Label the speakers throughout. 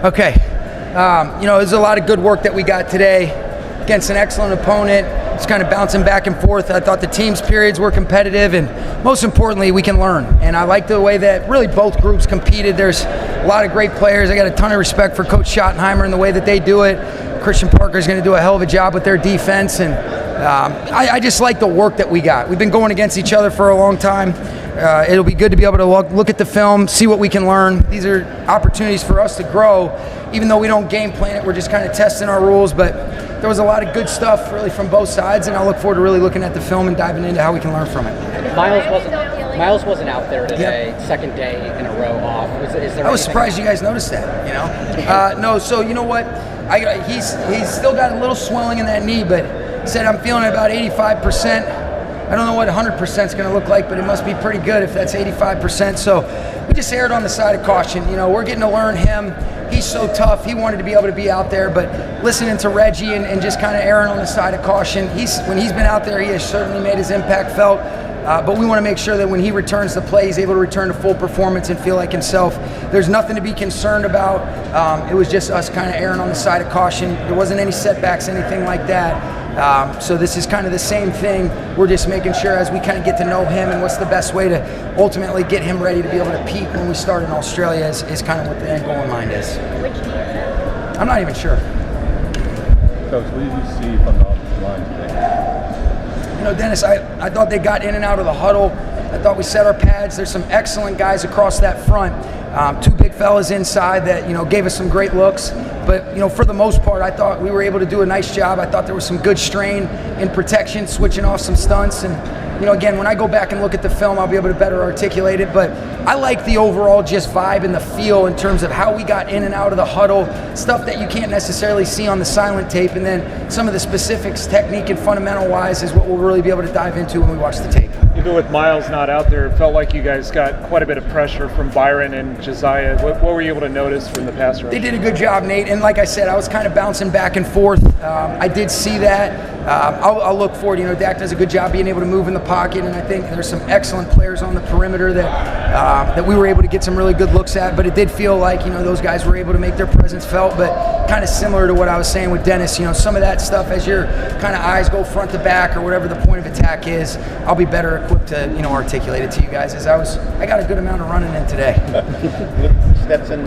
Speaker 1: Okay. There's a lot of good work that we got today against an excellent opponent. It's kind of bouncing back and forth. I thought the team's periods were competitive, and most importantly, we can learn. And I like the way that really both groups competed. There's a lot of great players. I got a ton of respect for Coach Schottenheimer and the way that they do it. Christian Parker's going to do a hell of a job with their defense, and I just like the work that we got. We've been going against each other for a long time. It'll be good to be able to look at the film, see what we can learn. These are opportunities for us to grow. Even though we don't game plan it, we're just kind of testing our rules. But there was a lot of good stuff really from both sides, and I look forward to really looking at the film and diving into how we can learn from it.
Speaker 2: Miles wasn't out there today, second day in a row off.
Speaker 1: I was surprised you guys noticed that, No, so you know what? He's still got a little swelling in that knee, but he said, I'm feeling about 85%. I don't know what 100% is going to look like, but it must be pretty good if that's 85%. So we just erred on the side of caution. We're getting to learn him. He's so tough. He wanted to be able to be out there, but listening to Reggie and just kind of erring on the side of caution, when he's been out there, he has certainly made his impact felt. But we want to make sure that when he returns to play, he's able to return to full performance and feel like himself. There's nothing to be concerned about. It was just us kind of erring on the side of caution. There wasn't any setbacks, anything like that. So this is kind of the same thing. We're just making sure as we kind of get to know him and what's the best way to ultimately get him ready to be able to peak when we start in Australia is kind of what the end goal in mind is.
Speaker 3: Which knee is it?
Speaker 1: I'm not even sure.
Speaker 4: Coach, what did you see from the offensive line today?
Speaker 1: Dennis, I thought they got in and out of the huddle. I thought we set our pads. There's some excellent guys across that front. Two big fellas inside that, gave us some great looks. But, for the most part, I thought we were able to do a nice job. I thought there was some good strain in protection, switching off some stunts. And, again, when I go back and look at the film, I'll be able to better articulate it. But I like the overall just vibe and the feel in terms of how we got in and out of the huddle, stuff that you can't necessarily see on the silent tape. And then some of the specifics, technique and fundamental-wise, is what we'll really be able to dive into when we watch the tape.
Speaker 5: Even with Miles not out there, it felt like you guys got quite a bit of pressure from Byron and Josiah. What were you able to notice from the pass rush?
Speaker 1: They did a good job, Nate. And like I said, I was kind of bouncing back and forth. I did see that. I'll look forward. Dak does a good job being able to move in the pocket, and I think there's some excellent players on the perimeter that we were able to get some really good looks at. But it did feel like those guys were able to make their presence felt. But kind of similar to what I was saying with Dennis, some of that stuff as your kind of eyes go front to back or whatever the point of attack is, I'll be better equipped to articulate it to you guys. As I got a good amount of running in today.
Speaker 6: Stetson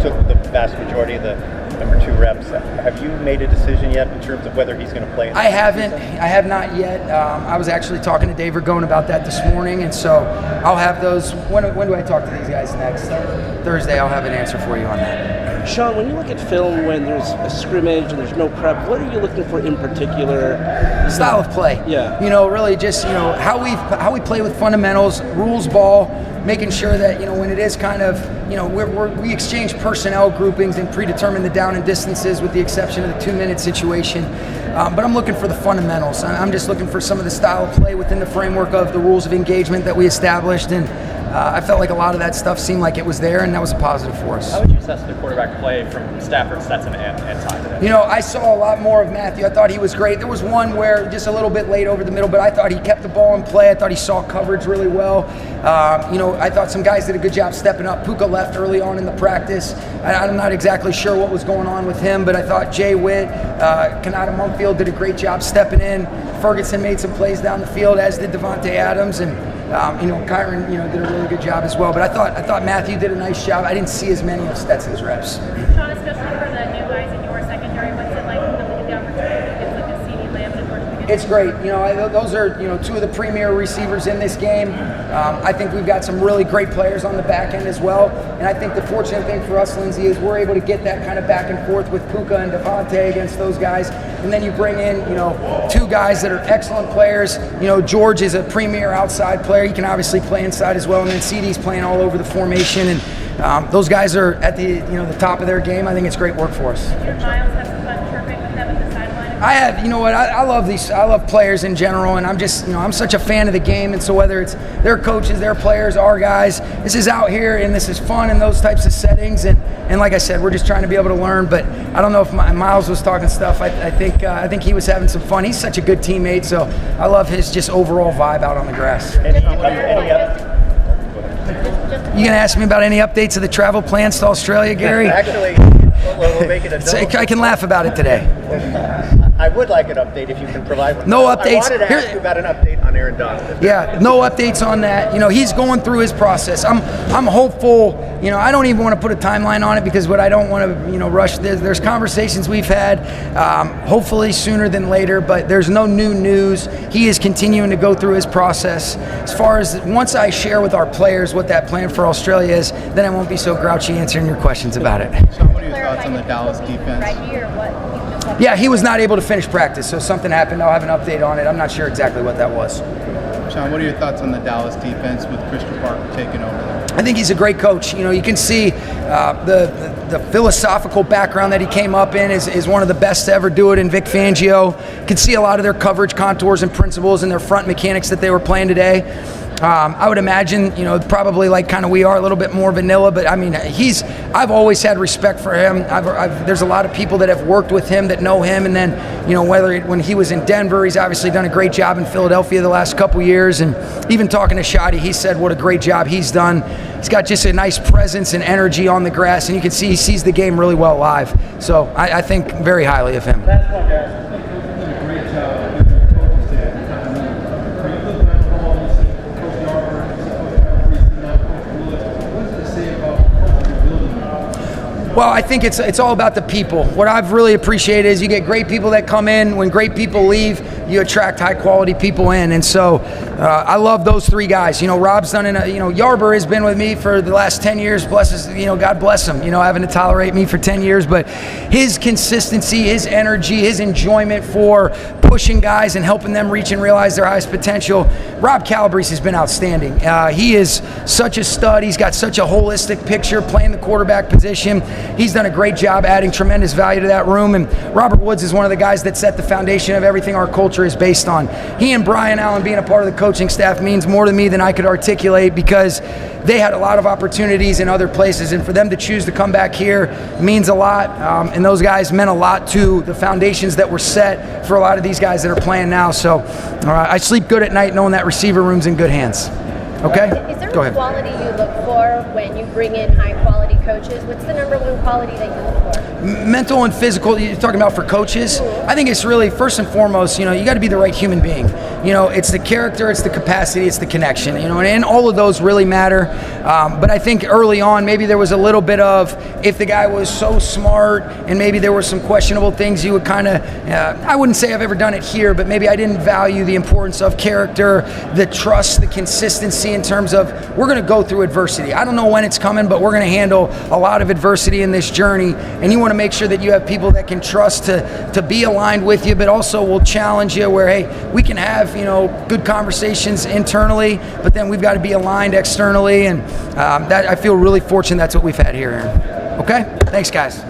Speaker 6: took the vast majority of the number 2 reps. Have you made a decision yet in terms of whether he's going to play?
Speaker 1: I haven't. I have not yet. I was actually talking to Dave Ragone about that this morning, and so I'll have those. When do I talk to these guys next? Thursday. I'll have an answer for you on that.
Speaker 7: Sean, when you look at film when there's a scrimmage and there's no prep, what are you looking for in particular?
Speaker 1: Style of play.
Speaker 7: Yeah.
Speaker 1: Really just how we play with fundamentals, rules ball, making sure that when it is kind of we exchange personnel groupings and predetermine the down and distances with the exception of the 2-minute situation. But I'm looking for the fundamentals. I'm just looking for some of the style of play within the framework of the rules of engagement that we established, and I felt like a lot of that stuff seemed like it was there, and that was a positive for us.
Speaker 8: How would you assess the quarterback play from Stafford, Stetson, and Ty today?
Speaker 1: I saw a lot more of Matthew. I thought he was great. There was one where just a little bit late over the middle, but I thought he kept the ball in play. I thought he saw coverage really well. I thought some guys did a good job stepping up. Puka left early on in the practice. I'm not exactly sure what was going on with him, but I thought Jay Witt, Kanata Munkfield did a great job stepping in. Ferguson made some plays down the field, as did Devontae Adams, and Kyron, did a really good job as well. But I thought Matthew did a nice job. I didn't see as many of Stetson's reps.
Speaker 3: Sean, especially for the new guys in your secondary, what's it like to get the opportunity to get like a CD layup and work together?
Speaker 1: It's great. Those are 2 of the premier receivers in this game. I think we've got some really great players on the back end as well. And I think the fortunate thing for us, Lindsay, is we're able to get that kind of back and forth with Puka and Devontae against those guys. And then you bring in, 2 guys that are excellent players. George is a premier outside player. He can obviously play inside as well. And then CD's playing all over the formation. And those guys are at the top of their game. I think it's great work for us.
Speaker 3: Did Miles have some fun chirping with them at the sideline?
Speaker 1: I have, I love these. I love players in general, and I'm just, I'm such a fan of the game. And so whether it's their coaches, their players, our guys, this is out here and this is fun in those types of settings. And like I said, we're just trying to be able to learn. But I don't know if Miles was talking stuff. I think he was having some fun. He's such a good teammate, so I love his just overall vibe out on the grass.
Speaker 6: Any
Speaker 1: You gonna ask me about any updates of the travel plans to Australia, Gary?
Speaker 6: Actually, We'll make it a double.
Speaker 1: I can laugh about it today.
Speaker 6: I would like an update if you can provide one.
Speaker 1: No updates.
Speaker 6: I wanted to ask you about an update on Aaron Donald.
Speaker 1: Yeah, no updates on that. You know, he's going through his process. I'm hopeful. You know, I don't even want to put a timeline on it because what I don't want to, rush. There's conversations we've had, hopefully sooner than later, but there's no new news. He is continuing to go through his process. As far as once I share with our players what that plan for Australia is, then I won't be so grouchy answering your questions about it.
Speaker 9: Sean, what are your thoughts on the Dallas defense?
Speaker 3: Right here, what?
Speaker 1: Yeah, he was not able to finish practice, so something happened. I'll have an update on it. I'm not sure exactly what that was.
Speaker 9: Sean, what are your thoughts on the Dallas defense with Christian Parker taking over there?
Speaker 1: I think he's a great coach. You can see the philosophical background that he came up in is one of the best to ever do it in Vic Fangio. You can see a lot of their coverage contours and principles and their front mechanics that they were playing today. I would imagine, probably like kind of we are a little bit more vanilla, but I mean, I've always had respect for him. There's a lot of people that have worked with him that know him, and then, when he was in Denver, he's obviously done a great job in Philadelphia the last couple years, and even talking to Shotty, he said what a great job he's done. He's got just a nice presence and energy on the grass, and you can see he sees the game really well live. So I think very highly of him.
Speaker 4: Last one, guys. You've done a great job with your coaching staff. Are you looking at the ball and you see Coach Yarber, Preseason, now Coach Willis? What does it say about coaching building?
Speaker 1: Well, I think it's all about the people. What I've really appreciated is you get great people that come in. When great people leave, you attract high quality people in, and so I love those three guys. Rob's done Yarber has been with me for the last 10 years. God bless him. Having to tolerate me for 10 years, but his consistency, his energy, his enjoyment for pushing guys and helping them reach and realize their highest potential. Rob Calabrese has been outstanding. He is such a stud. He's got such a holistic picture playing the quarterback position. He's done a great job adding tremendous value to that room. And Robert Woods is one of the guys that set the foundation of everything our culture is based on. He and Brian Allen being a part of the coaching staff means more to me than I could articulate, because they had a lot of opportunities in other places, and for them to choose to come back here means a lot. And those guys meant a lot to the foundations that were set for a lot of these guys that are playing now. So I sleep good at night knowing that receiver room's in good hands. Okay?
Speaker 10: Is there
Speaker 1: Go
Speaker 10: a
Speaker 1: ahead.
Speaker 10: quality you look for when you bring in high-quality coaches? What's the number one quality that you look for?
Speaker 1: Mental and physical, you're talking about for coaches? I think it's really, first and foremost, you got to be the right human being. It's the character, it's the capacity, it's the connection, and all of those really matter. But I think early on, maybe there was a little bit of, if the guy was so smart and maybe there were some questionable things, you would kind of, I wouldn't say I've ever done it here, but maybe I didn't value the importance of character, the trust, the consistency in terms of, we're going to go through adversity. I don't know when it's coming, but we're going to handle a lot of adversity in this journey, and you want to make sure that you have people that can trust to be aligned with you, but also will challenge you where, hey, we can have, good conversations internally, but then we've got to be aligned externally, and that I feel really fortunate that's what we've had here, Aaron. Okay? Thanks, guys.